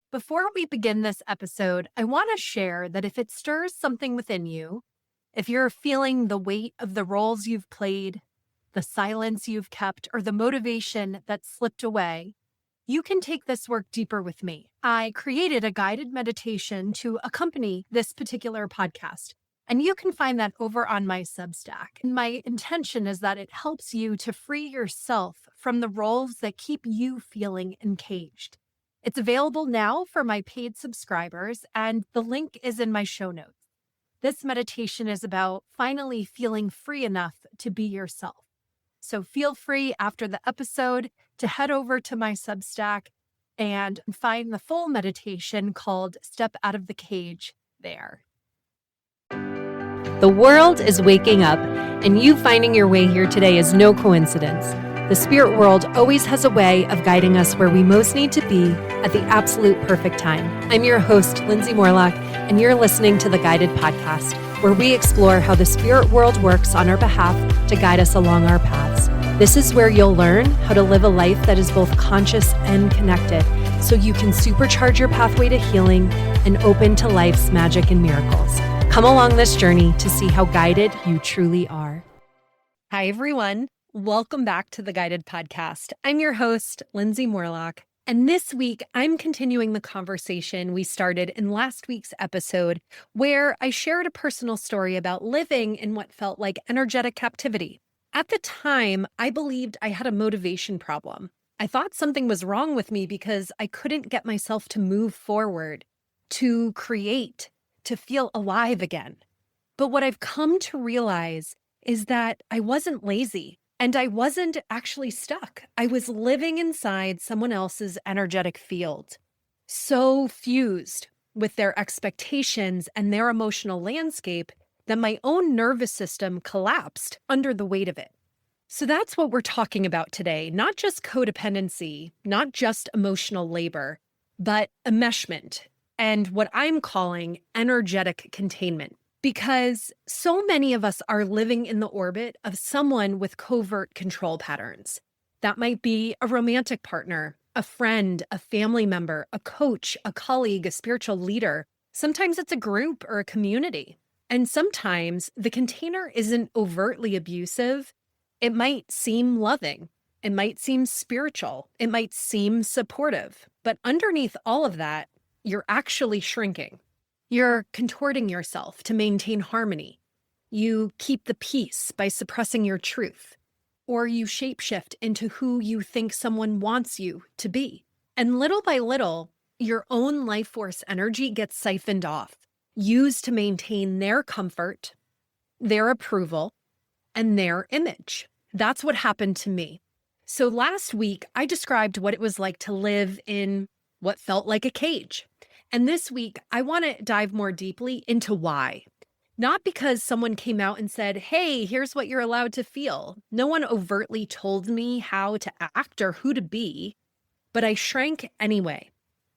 Before we begin this episode, I want to share that if it stirs something within you, if you're feeling the weight of the roles you've played, the silence you've kept, or the motivation that slipped away, you can take this work deeper with me. I created a guided meditation to accompany this particular podcast, and you can find that over on my Substack. And my intention is that it helps you to free yourself from the roles that keep you feeling encaged. It's available now for my paid subscribers, and the link is in my show notes. This meditation is about finally feeling free enough to be yourself. So feel free after the episode to head over to my Substack and find the full meditation called Step Out of the Cage there. The world is waking up, and you finding your way here today is no coincidence. The spirit world always has a way of guiding us where we most need to be at the absolute perfect time. I'm your host, Lindsay Morlock, and you're listening to the Guided Podcast, where we explore how the spirit world works on our behalf to guide us along our paths. This is where you'll learn how to live a life that is both conscious and connected, so you can supercharge your pathway to healing and open to life's magic and miracles. Come along this journey to see how guided you truly are. Hi, everyone. Welcome back to the Guided Podcast. I'm your host, Lindsay Morlock, and this week I'm continuing the conversation we started in last week's episode, where I shared a personal story about living in what felt like energetic captivity. At the time, I believed I had a motivation problem. I thought something was wrong with me because I couldn't get myself to move forward, to create, to feel alive again. But what I've come to realize is that I wasn't lazy. And I wasn't actually stuck. I was living inside someone else's energetic field, so fused with their expectations and their emotional landscape that my own nervous system collapsed under the weight of it. So that's what we're talking about today, not just codependency, not just emotional labor, but enmeshment and what I'm calling energetic containment. Because so many of us are living in the orbit of someone with covert control patterns. That might be a romantic partner, a friend, a family member, a coach, a colleague, a spiritual leader. Sometimes it's a group or a community. And sometimes the container isn't overtly abusive. It might seem loving. It might seem spiritual. It might seem supportive. But underneath all of that, you're actually shrinking. You're contorting yourself to maintain harmony. You keep the peace by suppressing your truth, or you shapeshift into who you think someone wants you to be. And little by little, your own life force energy gets siphoned off, used to maintain their comfort, their approval, and their image. That's what happened to me. So last week, I described what it was like to live in what felt like a cage. And this week, I want to dive more deeply into why. Not because someone came out and said, hey, here's what you're allowed to feel. No one overtly told me how to act or who to be, but I shrank anyway.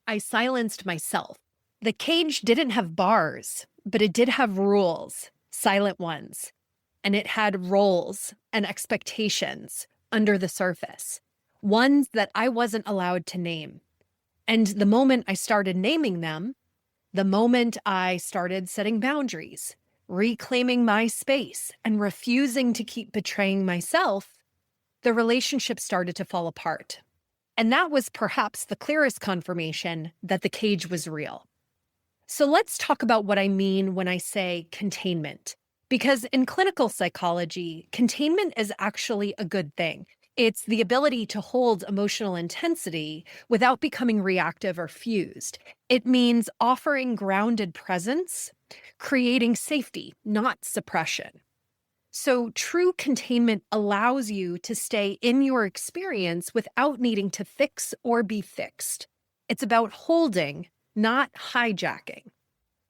I silenced myself. The cage didn't have bars, but it did have rules, silent ones. And it had roles and expectations under the surface, ones that I wasn't allowed to name. And the moment I started naming them, the moment I started setting boundaries, reclaiming my space, and refusing to keep betraying myself, the relationship started to fall apart. And that was perhaps the clearest confirmation that the cage was real. So let's talk about what I mean when I say containment. Because in clinical psychology, containment is actually a good thing. It's the ability to hold emotional intensity without becoming reactive or fused. It means offering grounded presence, creating safety, not suppression. So true containment allows you to stay in your experience without needing to fix or be fixed. It's about holding, not hijacking.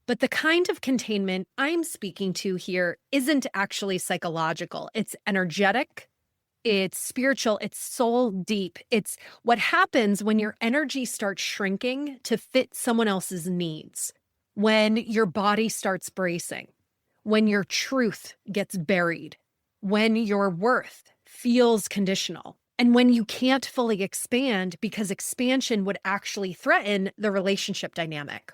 But the kind of containment I'm speaking to here isn't actually psychological. It's energetic. It's spiritual, it's soul deep. It's what happens when your energy starts shrinking to fit someone else's needs, when your body starts bracing, when your truth gets buried, when your worth feels conditional. And when you can't fully expand because expansion would actually threaten the relationship dynamic.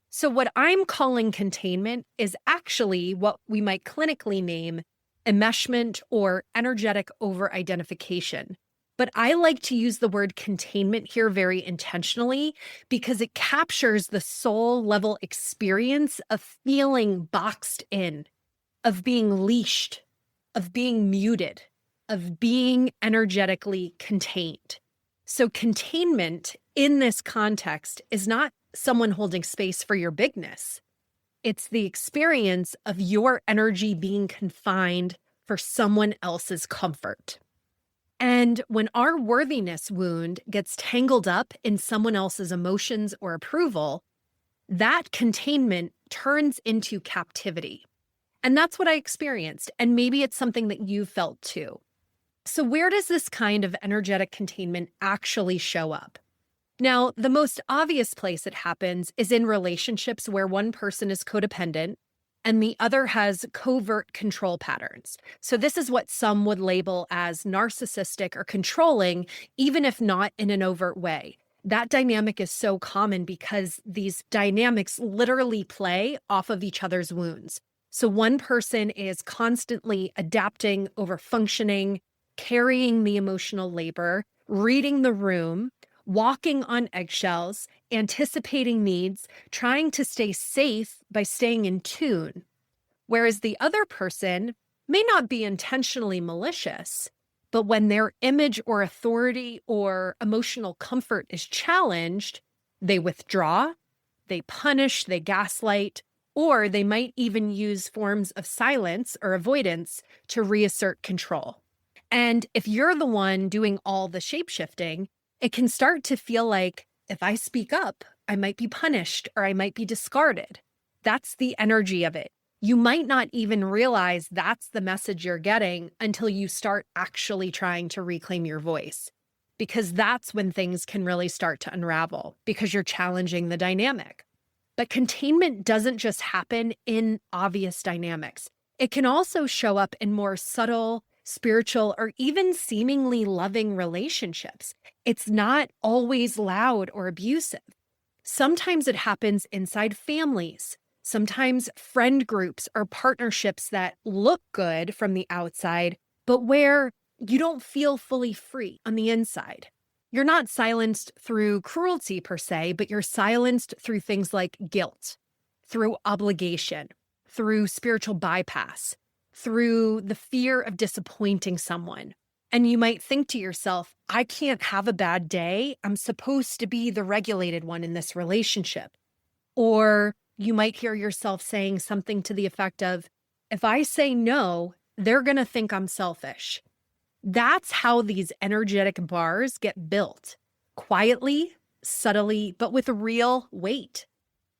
So what I'm calling containment is actually what we might clinically name enmeshment or energetic over-identification. But I like to use the word containment here very intentionally because it captures the soul level experience of feeling boxed in, of being leashed, of being muted, of being energetically contained. So containment in this context is not someone holding space for your bigness. It's the experience of your energy being confined for someone else's comfort. And when our worthiness wound gets tangled up in someone else's emotions or approval, that containment turns into captivity. And that's what I experienced. And maybe it's something that you felt too. So where does this kind of energetic containment actually show up? Now, the most obvious place it happens is in relationships where one person is codependent and the other has covert control patterns. So this is what some would label as narcissistic or controlling, even if not in an overt way. That dynamic is so common because these dynamics literally play off of each other's wounds. So one person is constantly adapting, over functioning, carrying the emotional labor, reading the room, walking on eggshells, anticipating needs, trying to stay safe by staying in tune. Whereas the other person may not be intentionally malicious, but when their image or authority or emotional comfort is challenged, they withdraw, they punish, they gaslight, or they might even use forms of silence or avoidance to reassert control. And if you're the one doing all the shape-shifting, it can start to feel like if I speak up, I might be punished or I might be discarded. That's the energy of it. You might not even realize that's the message you're getting until you start actually trying to reclaim your voice, because that's when things can really start to unravel because you're challenging the dynamic. But containment doesn't just happen in obvious dynamics. It can also show up in more subtle, spiritual, or even seemingly loving relationships. It's not always loud or abusive. Sometimes it happens inside families. Sometimes friend groups or partnerships that look good from the outside, but where you don't feel fully free on the inside. You're not silenced through cruelty per se, but you're silenced through things like guilt, through obligation, through spiritual bypass, through the fear of disappointing someone. And you might think to yourself, I can't have a bad day. I'm supposed to be the regulated one in this relationship. Or you might hear yourself saying something to the effect of, if I say no, they're going to think I'm selfish. That's how these energetic bars get built, quietly, subtly, but with real weight.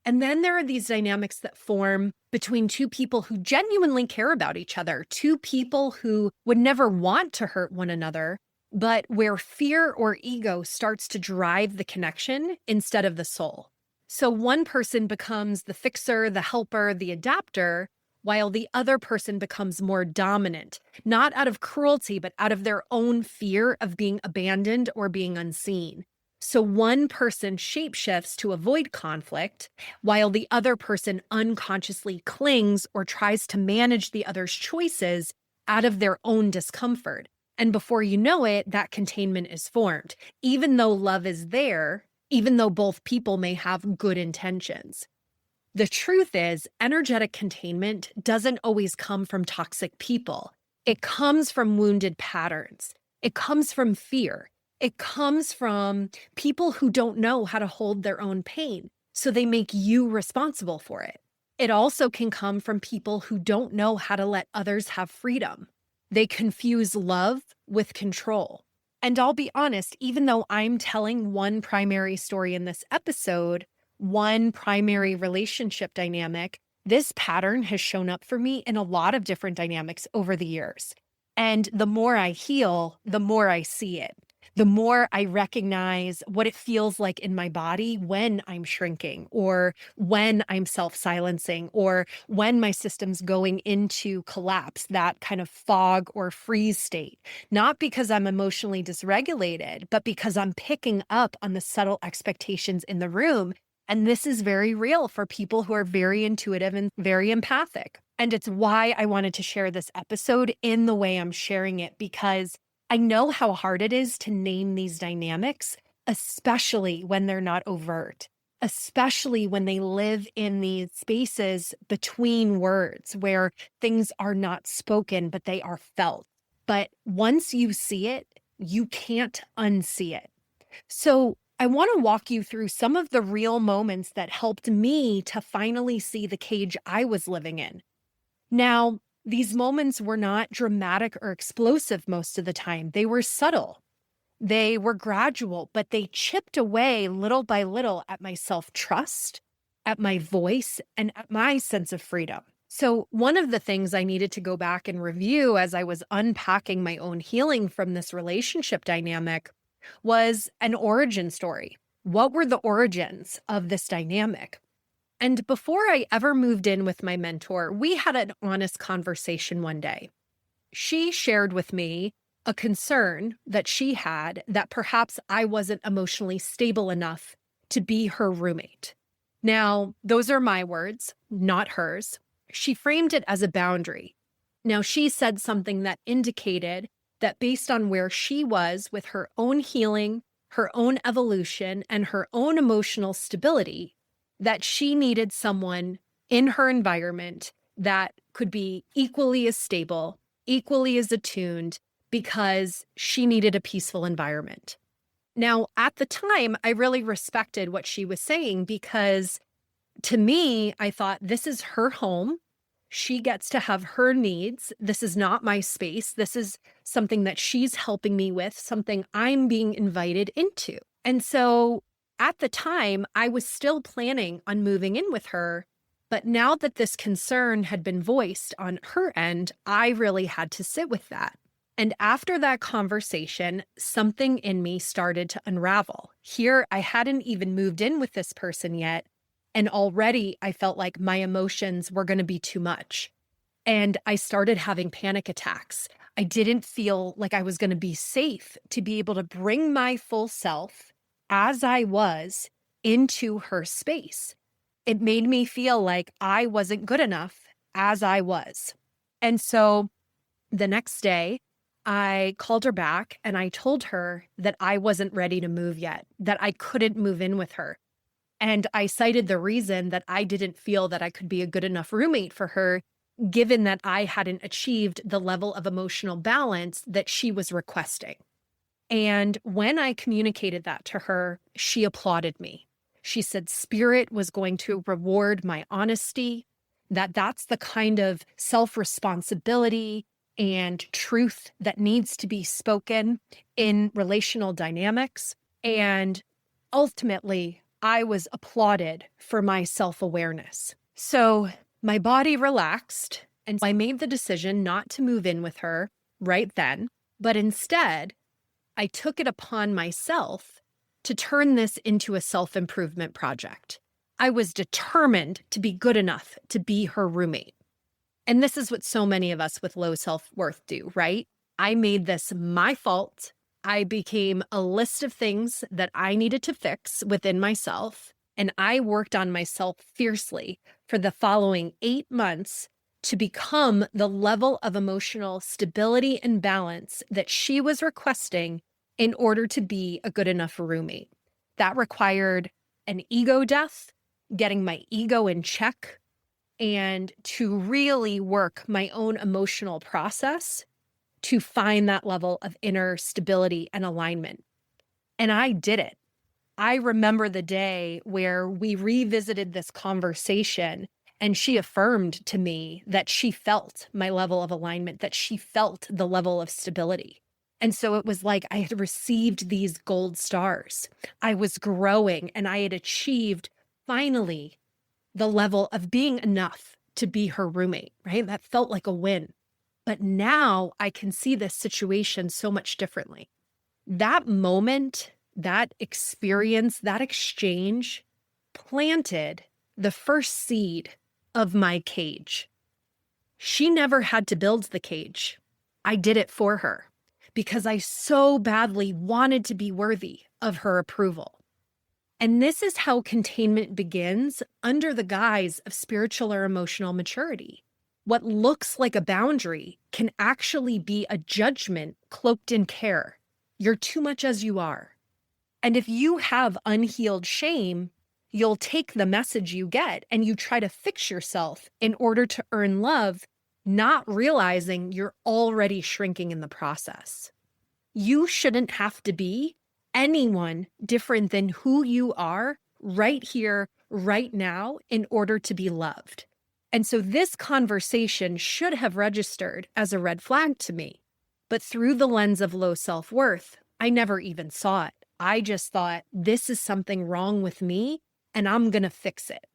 And then there are these dynamics that form between two people who genuinely care about each other, two people who would never want to hurt one another, but where fear or ego starts to drive the connection instead of the soul. So one person becomes the fixer, the helper, the adapter, while the other person becomes more dominant, not out of cruelty, but out of their own fear of being abandoned or being unseen. So one person shapeshifts to avoid conflict, while the other person unconsciously clings or tries to manage the other's choices out of their own discomfort. And before you know it, that containment is formed, even though love is there, even though both people may have good intentions. The truth is, energetic containment doesn't always come from toxic people. It comes from wounded patterns. It comes from fear. It comes from people who don't know how to hold their own pain, so they make you responsible for it. It also can come from people who don't know how to let others have freedom. They confuse love with control. And I'll be honest, even though I'm telling one primary story in this episode, one primary relationship dynamic, this pattern has shown up for me in a lot of different dynamics over the years. And the more I heal, the more I see it. the more I recognize what it feels like in my body when I'm shrinking or when I'm self-silencing or when my system's going into collapse, that kind of fog or freeze state. Not because I'm emotionally dysregulated, but because I'm picking up on the subtle expectations in the room. And this is very real for people who are very intuitive and very empathic. And it's why I wanted to share this episode in the way I'm sharing it, because I know how hard it is to name these dynamics, especially when they're not overt, especially when they live in these spaces between words where things are not spoken, but they are felt. But once you see it, you can't unsee it. So I want to walk you through some of the real moments that helped me to finally see the cage I was living in. Now, these moments were not dramatic or explosive most of the time. They were subtle. They were gradual, but they chipped away little by little at my self-trust, at my voice, and at my sense of freedom. So one of the things I needed to go back and review as I was unpacking my own healing from this relationship dynamic was an origin story. What were the origins of this dynamic? And before I ever moved in with my mentor, we had an honest conversation one day. She shared with me a concern that she had that perhaps I wasn't emotionally stable enough to be her roommate. Now, those are my words, not hers. She framed it as a boundary. Now, she said something that indicated that based on where she was with her own healing, her own evolution, and her own emotional stability, that she needed someone in her environment that could be equally as stable, equally as attuned, because she needed a peaceful environment. Now, at the time, I really respected what she was saying because to me, I thought this is her home. She gets to have her needs. This is not my space. This is something that she's helping me with, something I'm being invited into. And so at the time, I was still planning on moving in with her. But now that this concern had been voiced on her end, I really had to sit with that. And after that conversation, something in me started to unravel. Here, I hadn't even moved in with this person yet. And already I felt like my emotions were going to be too much. And I started having panic attacks. I didn't feel like I was going to be safe to be able to bring my full self as I was into her space. It made me feel like I wasn't good enough as I was. And so the next day, I called her back and I told her that I wasn't ready to move yet, that I couldn't move in with her. And I cited the reason that I didn't feel that I could be a good enough roommate for her, given that I hadn't achieved the level of emotional balance that she was requesting. And when I communicated that to her, she applauded me. She said spirit was going to reward my honesty, that that's the kind of self-responsibility and truth that needs to be spoken in relational dynamics. And ultimately, I was applauded for my self-awareness. So my body relaxed, and I made the decision not to move in with her right then, but instead, I took it upon myself to turn this into a self-improvement project. I was determined to be good enough to be her roommate. And this is what so many of us with low self-worth do, right? I made this my fault. I became a list of things that I needed to fix within myself. And I worked on myself fiercely for the following 8 months to become the level of emotional stability and balance that she was requesting in order to be a good enough roommate. That required an ego death, getting my ego in check, and to really work my own emotional process to find that level of inner stability and alignment. And I did it. I remember the day where we revisited this conversation and she affirmed to me that she felt my level of alignment, that she felt the level of stability. And so it was like I had received these gold stars. I was growing and I had achieved finally the level of being enough to be her roommate, right? That felt like a win. But now I can see this situation so much differently. That moment, that experience, that exchange planted the first seed of my cage. She never had to build the cage. I did it for her because I so badly wanted to be worthy of her approval. And this is how containment begins under the guise of spiritual or emotional maturity. What looks like a boundary can actually be a judgment cloaked in care. You're too much as you are. And if you have unhealed shame, you'll take the message you get and you try to fix yourself in order to earn love, not realizing you're already shrinking in the process. You shouldn't have to be anyone different than who you are right here, right now, in order to be loved. And so this conversation should have registered as a red flag to me. But through the lens of low self-worth, I never even saw it. I just thought, this is something wrong with me, and I'm going to fix it.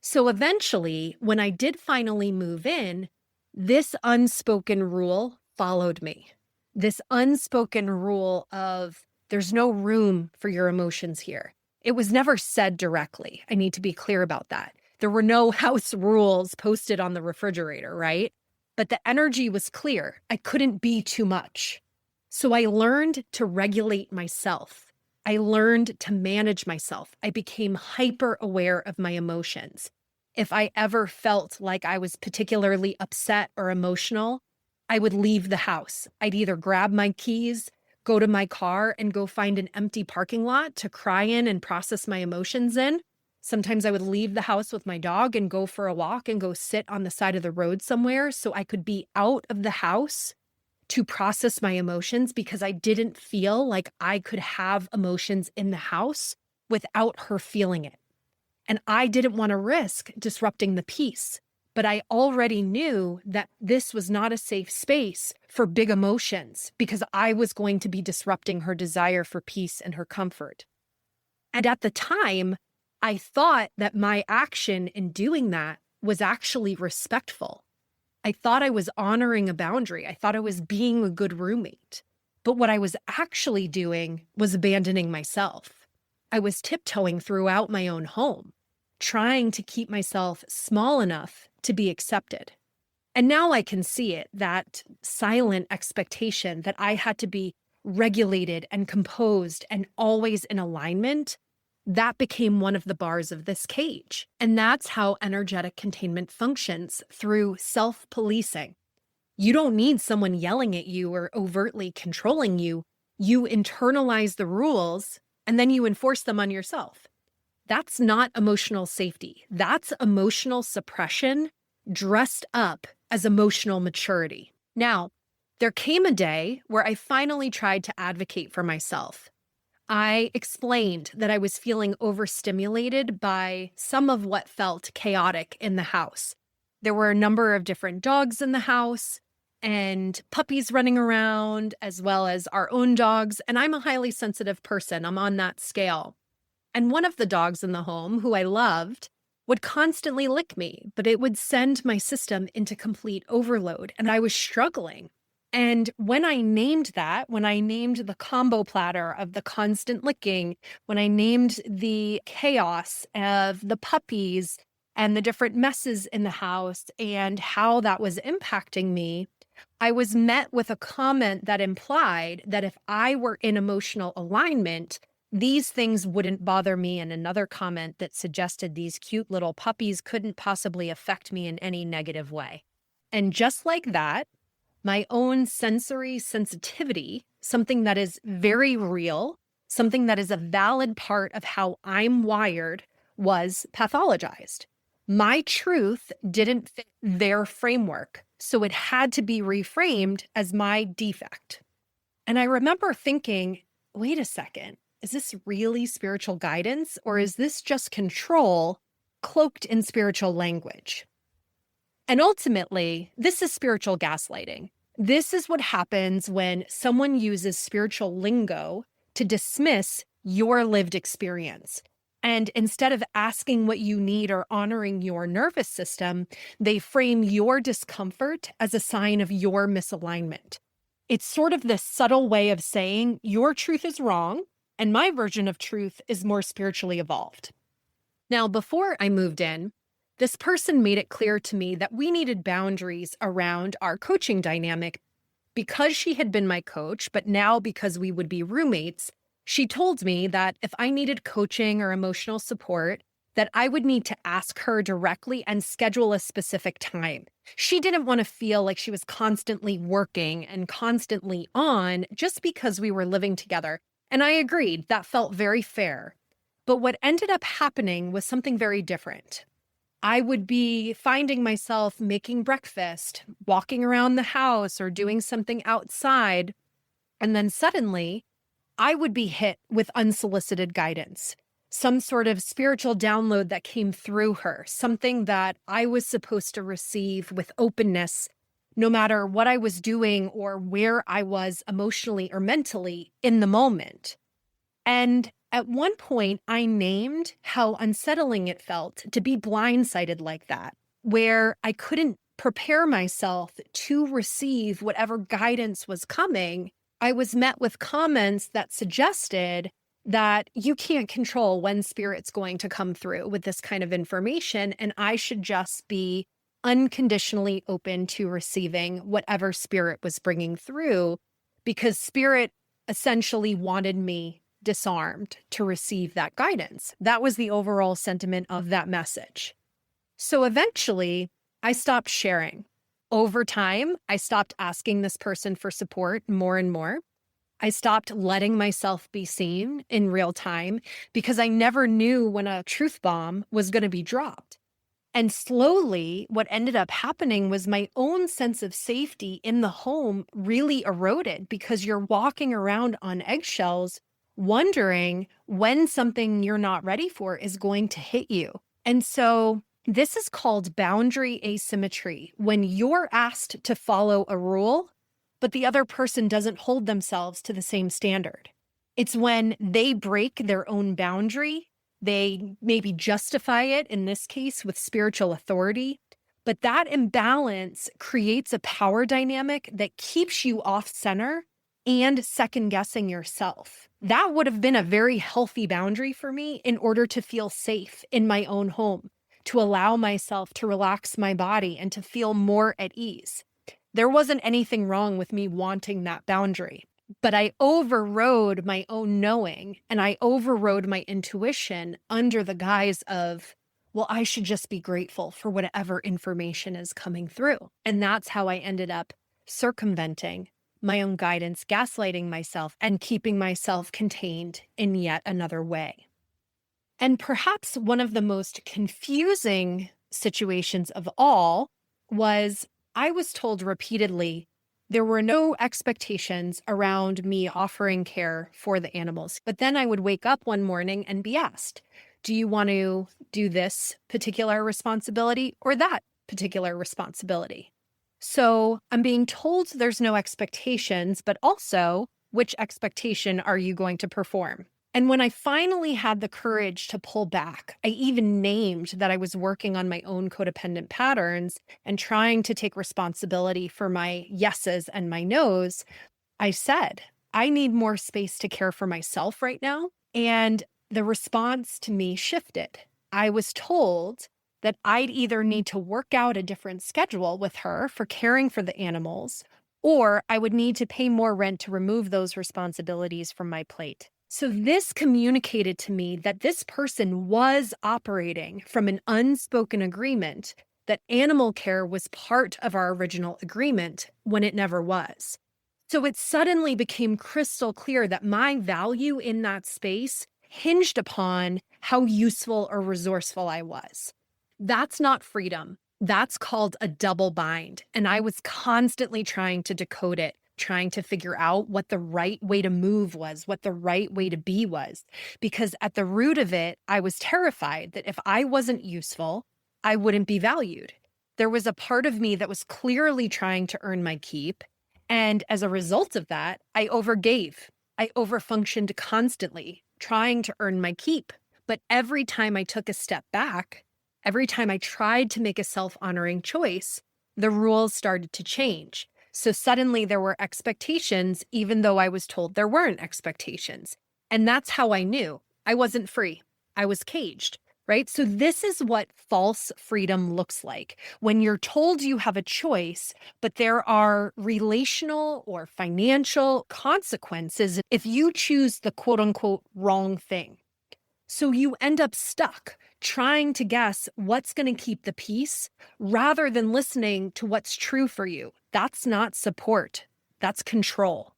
So eventually, when I did finally move in, this unspoken rule followed me. This unspoken rule of there's no room for your emotions here. It was never said directly. I need to be clear about that. There were no house rules posted on the refrigerator, right? But the energy was clear. I couldn't be too much. So I learned to regulate myself. I learned to manage myself. I became hyper aware of my emotions. If I ever felt like I was particularly upset or emotional, I would leave the house. I'd either grab my keys, go to my car, and go find an empty parking lot to cry in and process my emotions in. Sometimes I would leave the house with my dog and go for a walk and go sit on the side of the road somewhere so I could be out of the house to process my emotions because I didn't feel like I could have emotions in the house without her feeling it. And I didn't want to risk disrupting the peace, but I already knew that this was not a safe space for big emotions because I was going to be disrupting her desire for peace and her comfort. And at the time, I thought that my action in doing that was actually respectful. I thought I was honoring a boundary. I thought I was being a good roommate. But what I was actually doing was abandoning myself. I was tiptoeing throughout my own home, trying to keep myself small enough to be accepted. And now I can see it, that silent expectation that I had to be regulated and composed and always in alignment. That became one of the bars of this cage. And that's how energetic containment functions, through self-policing. You don't need someone yelling at you or overtly controlling you. You internalize the rules and then you enforce them on yourself. That's not emotional safety. That's emotional suppression dressed up as emotional maturity. Now, there came a day where I finally tried to advocate for myself. I explained that I was feeling overstimulated by some of what felt chaotic in the house. There were a number of different dogs in the house and puppies running around, as well as our own dogs. And I'm a highly sensitive person. I'm on that scale. And one of the dogs in the home, who I loved, would constantly lick me, but it would send my system into complete overload. And I was struggling. And when I named that, when I named the combo platter of the constant licking, when I named the chaos of the puppies and the different messes in the house and how that was impacting me, I was met with a comment that implied that if I were in emotional alignment, these things wouldn't bother me, and another comment that suggested these cute little puppies couldn't possibly affect me in any negative way. And just like that, my own sensory sensitivity, something that is very real, something that is a valid part of how I'm wired, was pathologized. My truth didn't fit their framework, so it had to be reframed as my defect. And I remember thinking, wait a second, is this really spiritual guidance, or is this just control cloaked in spiritual language? And ultimately, this is spiritual gaslighting. This is what happens when someone uses spiritual lingo to dismiss your lived experience. And instead of asking what you need or honoring your nervous system, they frame your discomfort as a sign of your misalignment. It's sort of this subtle way of saying your truth is wrong and my version of truth is more spiritually evolved. Now, before I moved in, this person made it clear to me that we needed boundaries around our coaching dynamic. Because she had been my coach, but now because we would be roommates, she told me that if I needed coaching or emotional support, that I would need to ask her directly and schedule a specific time. She didn't want to feel like she was constantly working and constantly on just because we were living together. And I agreed, that felt very fair. But what ended up happening was something very different. I would be finding myself making breakfast, walking around the house, or doing something outside. And then suddenly, I would be hit with unsolicited guidance, some sort of spiritual download that came through her, something that I was supposed to receive with openness, no matter what I was doing or where I was emotionally or mentally in the moment. And at one point, I named how unsettling it felt to be blindsided like that, where I couldn't prepare myself to receive whatever guidance was coming. I was met with comments that suggested that you can't control when spirit's going to come through with this kind of information, and I should just be unconditionally open to receiving whatever spirit was bringing through, because spirit essentially wanted me disarmed to receive that guidance. That was the overall sentiment of that message. So eventually, I stopped sharing. Over time, I stopped asking this person for support more and more. I stopped letting myself be seen in real time because I never knew when a truth bomb was going to be dropped. And slowly, what ended up happening was my own sense of safety in the home really eroded because you're walking around on eggshells wondering when something you're not ready for is going to hit you. And so this is called boundary asymmetry, when you're asked to follow a rule, but the other person doesn't hold themselves to the same standard. It's when they break their own boundary, they maybe justify it, in this case, with spiritual authority, but that imbalance creates a power dynamic that keeps you off center and second guessing yourself. That would have been a very healthy boundary for me in order to feel safe in my own home, to allow myself to relax my body and to feel more at ease. There wasn't anything wrong with me wanting that boundary, but I overrode my own knowing and I overrode my intuition under the guise of, well, I should just be grateful for whatever information is coming through. And that's how I ended up circumventing my own guidance, gaslighting myself, and keeping myself contained in yet another way. And perhaps one of the most confusing situations of all was I was told repeatedly there were no expectations around me offering care for the animals. But then I would wake up one morning and be asked, do you want to do this particular responsibility or that particular responsibility? So I'm being told there's no expectations, but also which expectation are you going to perform? And when I finally had the courage to pull back, I even named that I was working on my own codependent patterns and trying to take responsibility for my yeses and my nos. I said, I need more space to care for myself right now. And the response to me shifted. I was told that I'd either need to work out a different schedule with her for caring for the animals, or I would need to pay more rent to remove those responsibilities from my plate. So this communicated to me that this person was operating from an unspoken agreement that animal care was part of our original agreement when it never was. So it suddenly became crystal clear that my value in that space hinged upon how useful or resourceful I was. That's not freedom. That's called a double bind. And I was constantly trying to decode it, trying to figure out what the right way to move was, what the right way to be was. Because at the root of it, I was terrified that if I wasn't useful, I wouldn't be valued. There was a part of me that was clearly trying to earn my keep. And as a result of that, I overgave. I overfunctioned constantly, trying to earn my keep. But every time I took a step back, every time I tried to make a self-honoring choice, the rules started to change. So suddenly there were expectations, even though I was told there weren't expectations. And that's how I knew I wasn't free. I was caged, right? So this is what false freedom looks like when you're told you have a choice, but there are relational or financial consequences if you choose the quote unquote wrong thing. So you end up stuck trying to guess what's going to keep the peace rather than listening to what's true for you. That's not support, that's control.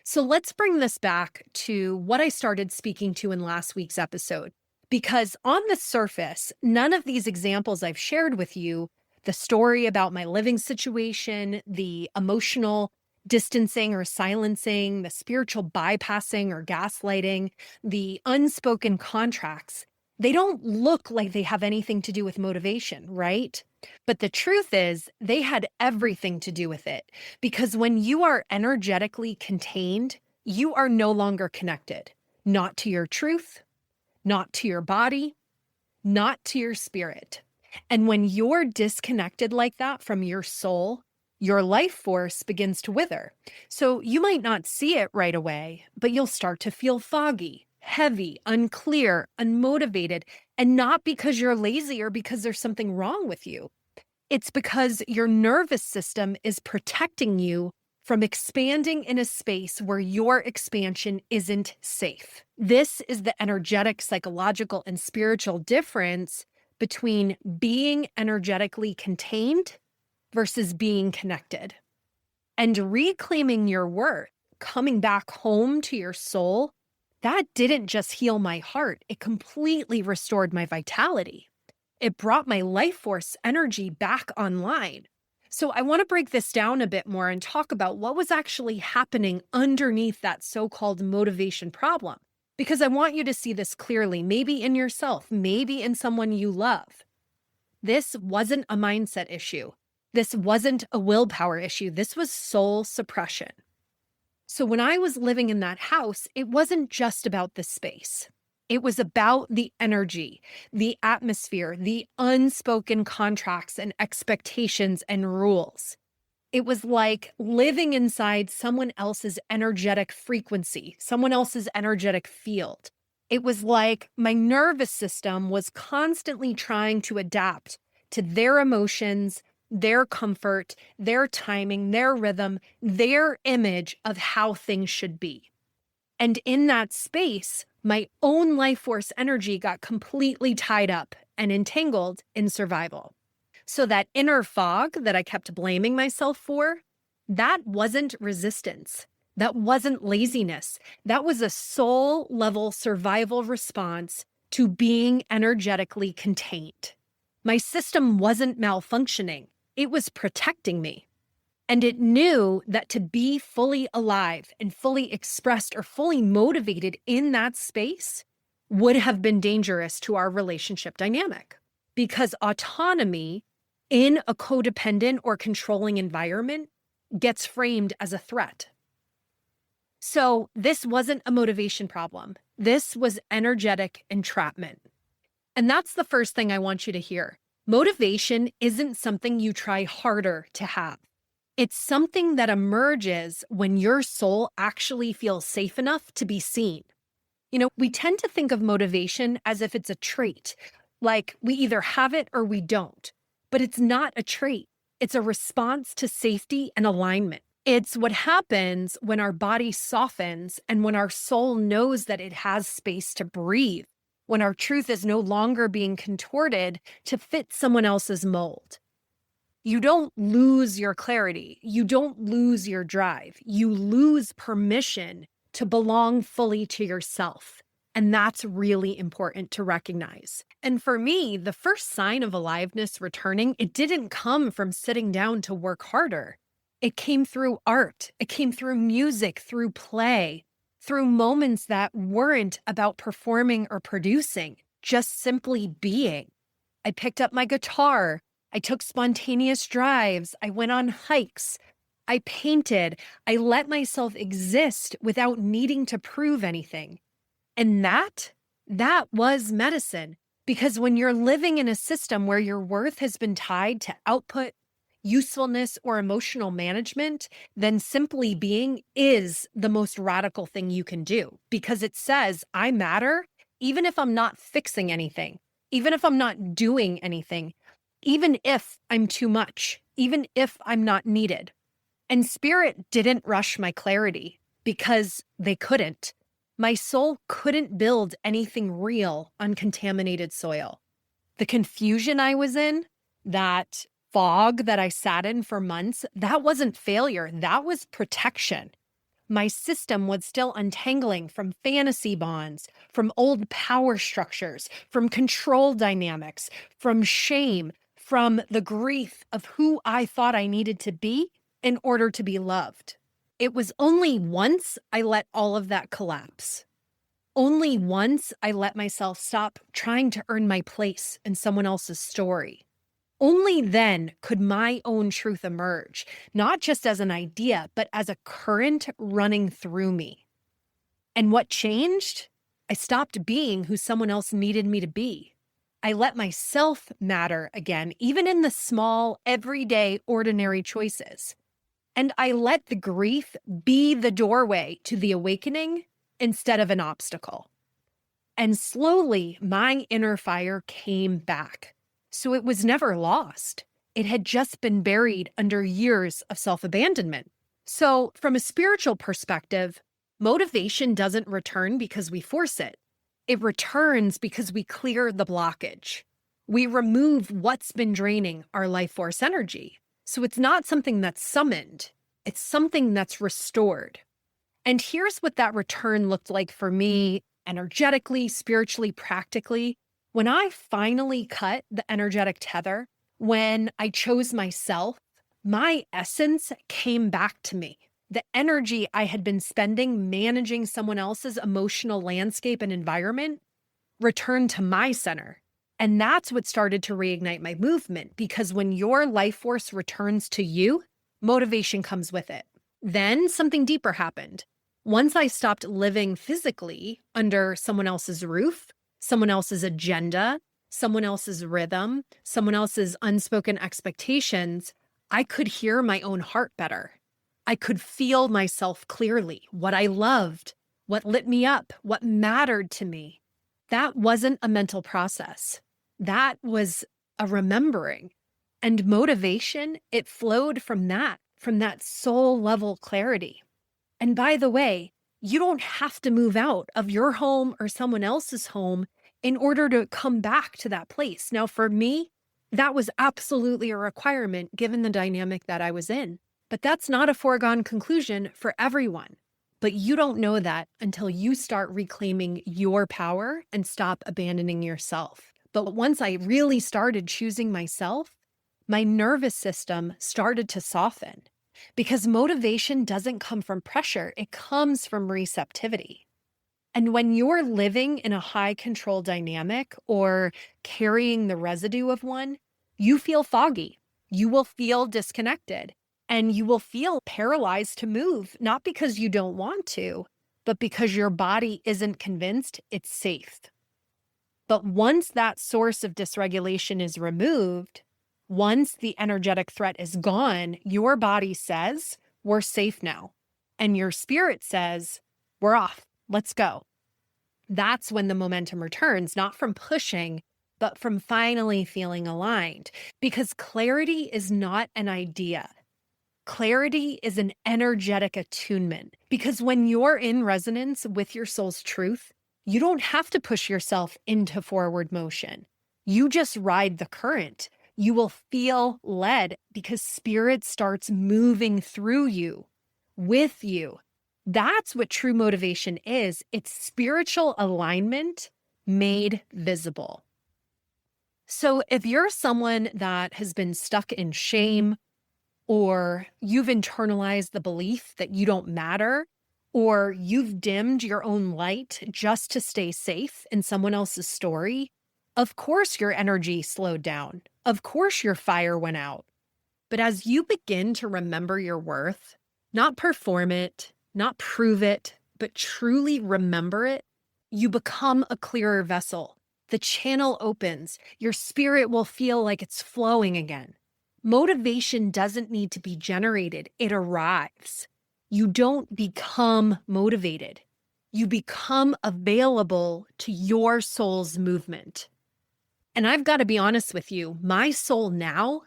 So let's bring this back to what I started speaking to in last week's episode. Because on the surface, none of these examples I've shared with you, the story about my living situation, the emotional distancing or silencing, the spiritual bypassing or gaslighting, the unspoken contracts, they don't look like they have anything to do with motivation, right? But the truth is, they had everything to do with it. Because when you are energetically contained, you are no longer connected, not to your truth, not to your body, not to your spirit. And when you're disconnected like that from your soul, your life force begins to wither. So you might not see it right away, but you'll start to feel foggy, heavy, unclear, unmotivated, and not because you're lazy or because there's something wrong with you. It's because your nervous system is protecting you from expanding in a space where your expansion isn't safe. This is the energetic, psychological, and spiritual difference between being energetically contained versus being connected. And reclaiming your worth, coming back home to your soul, that didn't just heal my heart, it completely restored my vitality. It brought my life force energy back online. So I want to break this down a bit more and talk about what was actually happening underneath that so-called motivation problem. Because I want you to see this clearly, maybe in yourself, maybe in someone you love. This wasn't a mindset issue. This wasn't a willpower issue. This was soul suppression. So when I was living in that house, it wasn't just about the space. It was about the energy, the atmosphere, the unspoken contracts and expectations and rules. It was like living inside someone else's energetic frequency, someone else's energetic field. It was like my nervous system was constantly trying to adapt to their emotions, their comfort, their timing, their rhythm, their image of how things should be. And in that space, my own life force energy got completely tied up and entangled in survival. So that inner fog that I kept blaming myself for, that wasn't resistance. That wasn't laziness. That was a soul level survival response to being energetically contained. My system wasn't malfunctioning. It was protecting me. And it knew that to be fully alive and fully expressed or fully motivated in that space would have been dangerous to our relationship dynamic. Because autonomy in a codependent or controlling environment gets framed as a threat. So this wasn't a motivation problem. This was energetic entrapment. And that's the first thing I want you to hear. Motivation isn't something you try harder to have. It's something that emerges when your soul actually feels safe enough to be seen. You know, we tend to think of motivation as if it's a trait, like we either have it or we don't. But it's not a trait. It's a response to safety and alignment. It's what happens when our body softens and when our soul knows that it has space to breathe, when our truth is no longer being contorted to fit someone else's mold. You don't lose your clarity. You don't lose your drive. You lose permission to belong fully to yourself. And that's really important to recognize. And for me, the first sign of aliveness returning, it didn't come from sitting down to work harder. It came through art. It came through music, through play, through moments that weren't about performing or producing, just simply being. I picked up my guitar. I took spontaneous drives. I went on hikes. I painted. I let myself exist without needing to prove anything. And that was medicine. Because when you're living in a system where your worth has been tied to output, usefulness, or emotional management, then simply being is the most radical thing you can do because it says, I matter, even if I'm not fixing anything, even if I'm not doing anything, even if I'm too much, even if I'm not needed. And spirit didn't rush my clarity because they couldn't. My soul couldn't build anything real on contaminated soil. The confusion I was in, that fog that I sat in for months, that wasn't failure. That was protection. My system was still untangling from fantasy bonds, from old power structures, from control dynamics, from shame, from the grief of who I thought I needed to be in order to be loved. It was only once I let all of that collapse. Only once I let myself stop trying to earn my place in someone else's story. Only then could my own truth emerge, not just as an idea, but as a current running through me. And what changed? I stopped being who someone else needed me to be. I let myself matter again, even in the small, everyday, ordinary choices. And I let the grief be the doorway to the awakening instead of an obstacle. And slowly, my inner fire came back. So it was never lost. It had just been buried under years of self-abandonment. So from a spiritual perspective, motivation doesn't return because we force it. It returns because we clear the blockage. We remove what's been draining our life force energy. So it's not something that's summoned. It's something that's restored. And here's what that return looked like for me energetically, spiritually, practically. When I finally cut the energetic tether, when I chose myself, my essence came back to me. The energy I had been spending managing someone else's emotional landscape and environment returned to my center. And that's what started to reignite my movement, because when your life force returns to you, motivation comes with it. Then something deeper happened. Once I stopped living physically under someone else's roof, someone else's agenda, someone else's rhythm, someone else's unspoken expectations, I could hear my own heart better. I could feel myself clearly, what I loved, what lit me up, what mattered to me. That wasn't a mental process. That was a remembering. And motivation, it flowed from that soul level clarity. And by the way, you don't have to move out of your home or someone else's home in order to come back to that place. Now, for me, that was absolutely a requirement given the dynamic that I was in. But that's not a foregone conclusion for everyone. But you don't know that until you start reclaiming your power and stop abandoning yourself. But once I really started choosing myself, my nervous system started to soften. Because motivation doesn't come from pressure, it comes from receptivity. And when you're living in a high control dynamic or carrying the residue of one, you feel foggy. You will feel disconnected and you will feel paralyzed to move, not because you don't want to, but because your body isn't convinced it's safe. But once that source of dysregulation is removed, once the energetic threat is gone, your body says, we're safe now. And your spirit says, we're off, let's go. That's when the momentum returns, not from pushing, but from finally feeling aligned. Because clarity is not an idea. Clarity is an energetic attunement. Because when you're in resonance with your soul's truth, you don't have to push yourself into forward motion. You just ride the current. You will feel led because spirit starts moving through you, with you. That's what true motivation is. It's spiritual alignment made visible. So if you're someone that has been stuck in shame, or you've internalized the belief that you don't matter, or you've dimmed your own light just to stay safe in someone else's story, of course your energy slowed down. Of course your fire went out. But as you begin to remember your worth, not perform it, not prove it, but truly remember it, you become a clearer vessel. The channel opens. Your spirit will feel like it's flowing again. Motivation doesn't need to be generated, it arrives. You don't become motivated. You become available to your soul's movement. And I've got to be honest with you, my soul now,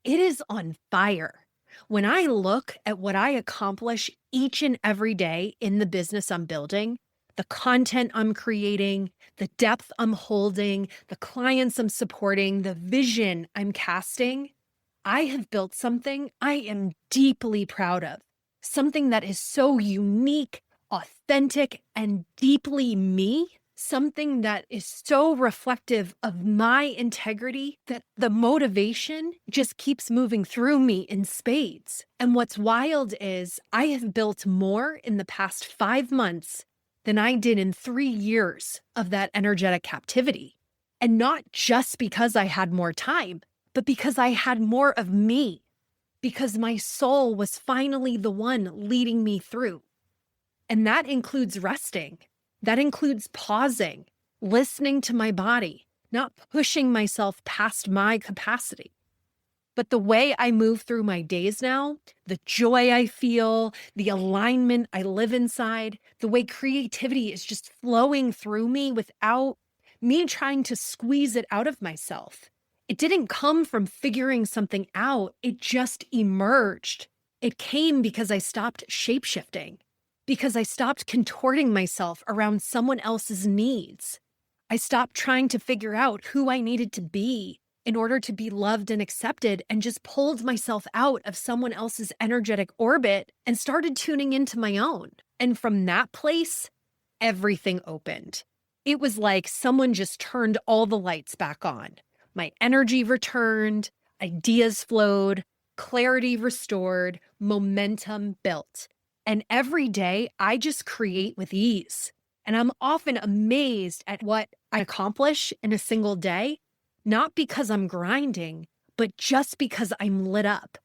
it is on fire. When I look at what I accomplish each and every day in the business I'm building, the content I'm creating, the depth I'm holding, the clients I'm supporting, the vision I'm casting, I have built something I am deeply proud of, something that is so unique, authentic, and deeply me, something that is so reflective of my integrity that the motivation just keeps moving through me in spades. And what's wild is I have built more in the past 5 months than I did in 3 years of that energetic captivity. And not just because I had more time, but because I had more of me, because my soul was finally the one leading me through. And that includes resting. That includes pausing, listening to my body, not pushing myself past my capacity. But the way I move through my days now, the joy I feel, the alignment I live inside, the way creativity is just flowing through me without me trying to squeeze it out of myself. It didn't come from figuring something out. It just emerged. It came because I stopped shapeshifting, because I stopped contorting myself around someone else's needs. I stopped trying to figure out who I needed to be in order to be loved and accepted, and just pulled myself out of someone else's energetic orbit and started tuning into my own. And from that place, everything opened. It was like someone just turned all the lights back on. My energy returned, ideas flowed, clarity restored, momentum built. And every day I just create with ease. And I'm often amazed at what I accomplish in a single day, not because I'm grinding, but just because I'm lit up.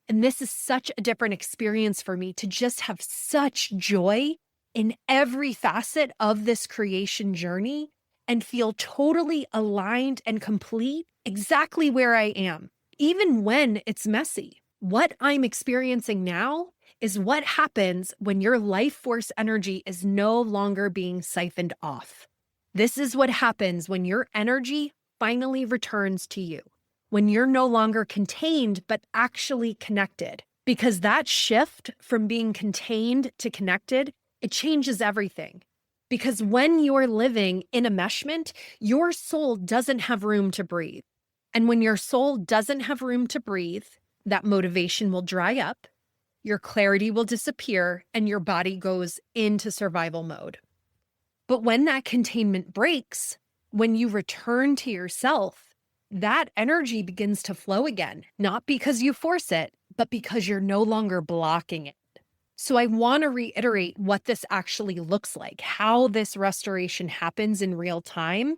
And this is such a different experience for me to just have such joy in every facet of this creation journey and feel totally aligned and complete exactly where I am, even when it's messy. What I'm experiencing now is what happens when your life force energy is no longer being siphoned off. This is what happens when your energy finally returns to you, when you're no longer contained, but actually connected. Because that shift from being contained to connected, it changes everything. Because when you're living in enmeshment, your soul doesn't have room to breathe. And when your soul doesn't have room to breathe, that motivation will dry up, your clarity will disappear, and your body goes into survival mode. But when that containment breaks, when you return to yourself, that energy begins to flow again, not because you force it, but because you're no longer blocking it. So I want to reiterate what this actually looks like, how this restoration happens in real time,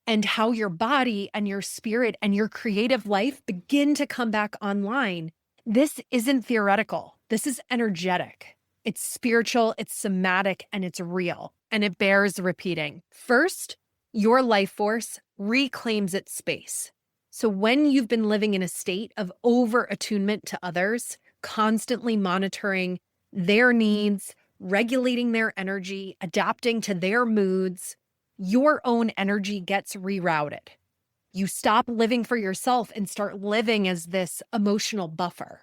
and how your body and your spirit and your creative life begin to come back online. This isn't theoretical. This is energetic. It's spiritual, it's somatic, and it's real. And it bears repeating. First, your life force reclaims its space. So when you've been living in a state of over-attunement to others, constantly monitoring their needs, regulating their energy, adapting to their moods, your own energy gets rerouted. You stop living for yourself and start living as this emotional buffer.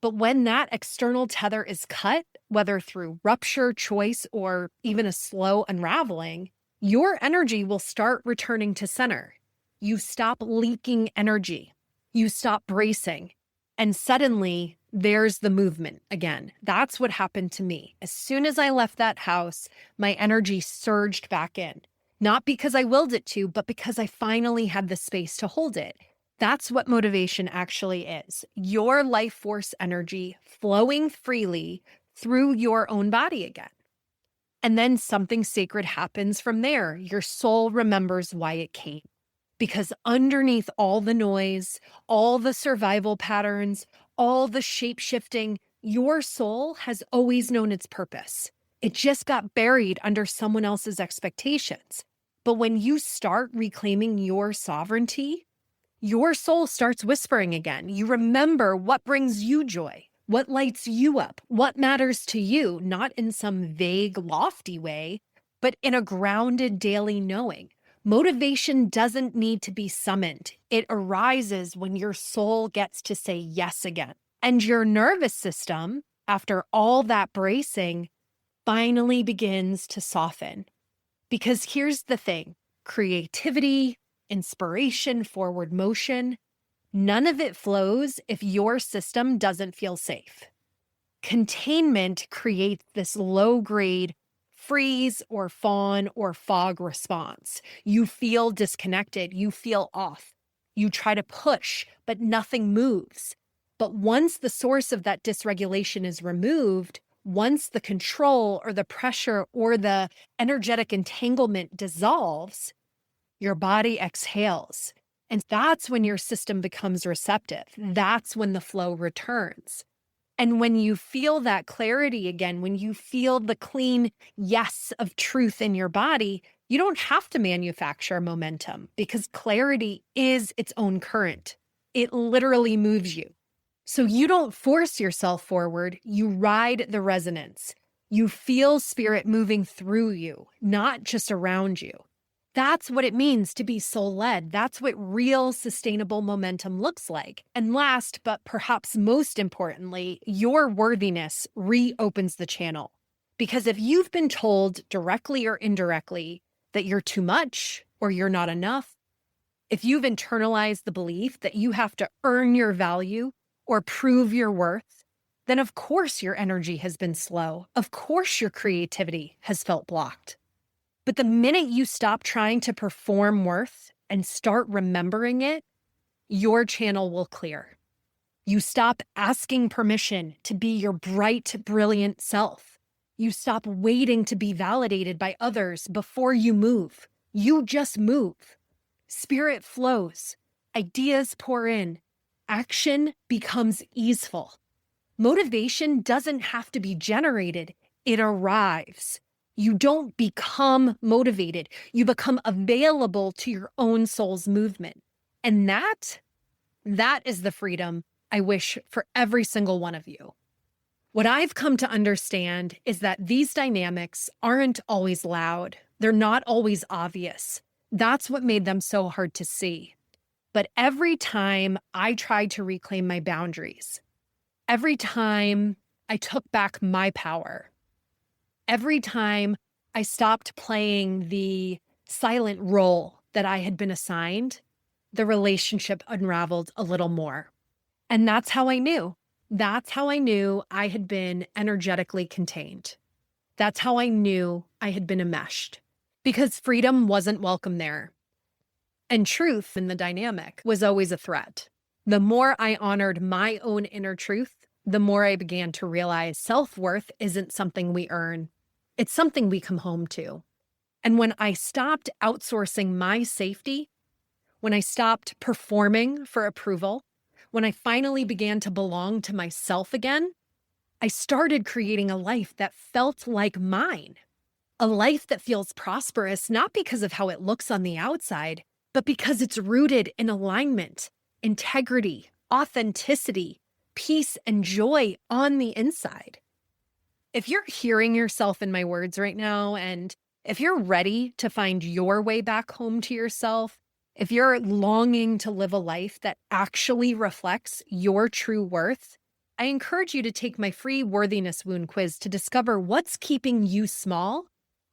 But when that external tether is cut, whether through rupture, choice, or even a slow unraveling, your energy will start returning to center. You stop leaking energy. You stop bracing. And suddenly, there's the movement again. That's what happened to me. As soon as I left that house, my energy surged back in. Not because I willed it to, but because I finally had the space to hold it. That's what motivation actually is. Your life force energy flowing freely through your own body again. And then something sacred happens from there. Your soul remembers why it came. Because underneath all the noise, all the survival patterns, all the shape-shifting, your soul has always known its purpose. It just got buried under someone else's expectations. But when you start reclaiming your sovereignty, your soul starts whispering again. You remember what brings you joy, what lights you up, what matters to you, not in some vague, lofty way, but in a grounded daily knowing. Motivation doesn't need to be summoned. It arises when your soul gets to say yes again. And your nervous system, after all that bracing, finally begins to soften. Because here's the thing, creativity, inspiration, forward motion, none of it flows if your system doesn't feel safe. Containment creates this low-grade freeze or fawn or fog response. You feel disconnected. You feel off. You try to push, but nothing moves. But once the source of that dysregulation is removed, once the control or the pressure or the energetic entanglement dissolves, your body exhales. And that's when your system becomes receptive. That's when the flow returns. And when you feel that clarity again, when you feel the clean yes of truth in your body, you don't have to manufacture momentum because clarity is its own current. It literally moves you. So you don't force yourself forward, you ride the resonance. You feel spirit moving through you, not just around you. That's what it means to be soul-led. That's what real sustainable momentum looks like. And last, but perhaps most importantly, your worthiness reopens the channel. Because if you've been told directly or indirectly that you're too much or you're not enough, if you've internalized the belief that you have to earn your value or prove your worth, then of course your energy has been slow. Of course your creativity has felt blocked. But the minute you stop trying to perform worth and start remembering it, your channel will clear. You stop asking permission to be your bright, brilliant self. You stop waiting to be validated by others before you move. You just move. Spirit flows. Ideas pour in. Action becomes easeful. Motivation doesn't have to be generated. It arrives. You don't become motivated. You become available to your own soul's movement. And that is the freedom I wish for every single one of you. What I've come to understand is that these dynamics aren't always loud. They're not always obvious. That's what made them so hard to see. But every time I tried to reclaim my boundaries, every time I took back my power, every time I stopped playing the silent role that I had been assigned, the relationship unraveled a little more. And that's how I knew. That's how I knew I had been energetically contained. That's how I knew I had been enmeshed. Because freedom wasn't welcome there. And truth in the dynamic was always a threat. The more I honored my own inner truth, the more I began to realize self-worth isn't something we earn. It's something we come home to. And when I stopped outsourcing my safety, when I stopped performing for approval, when I finally began to belong to myself again, I started creating a life that felt like mine. A life that feels prosperous, not because of how it looks on the outside, but because it's rooted in alignment, integrity, authenticity, peace, and joy on the inside. If you're hearing yourself in my words right now, and if you're ready to find your way back home to yourself, if you're longing to live a life that actually reflects your true worth, I encourage you to take my free worthiness wound quiz to discover what's keeping you small.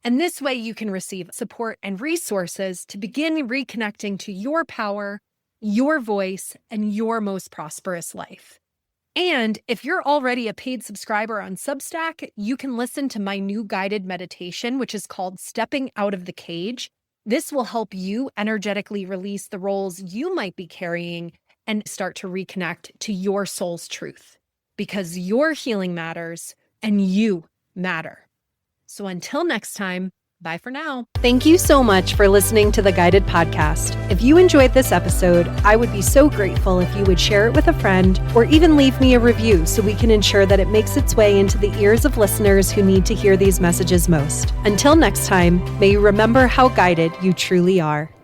And this way you can receive support and resources to begin reconnecting to your power, your voice, and your most prosperous life. And if you're already a paid subscriber on Substack, you can listen to my new guided meditation, which is called Stepping Out of the Cage. This will help you energetically release the roles you might be carrying and start to reconnect to your soul's truth. Because your healing matters and you matter. So until next time, bye for now. Thank you so much for listening to the Guided Podcast. If you enjoyed this episode, I would be so grateful if you would share it with a friend or even leave me a review so we can ensure that it makes its way into the ears of listeners who need to hear these messages most. Until next time, may you remember how guided you truly are.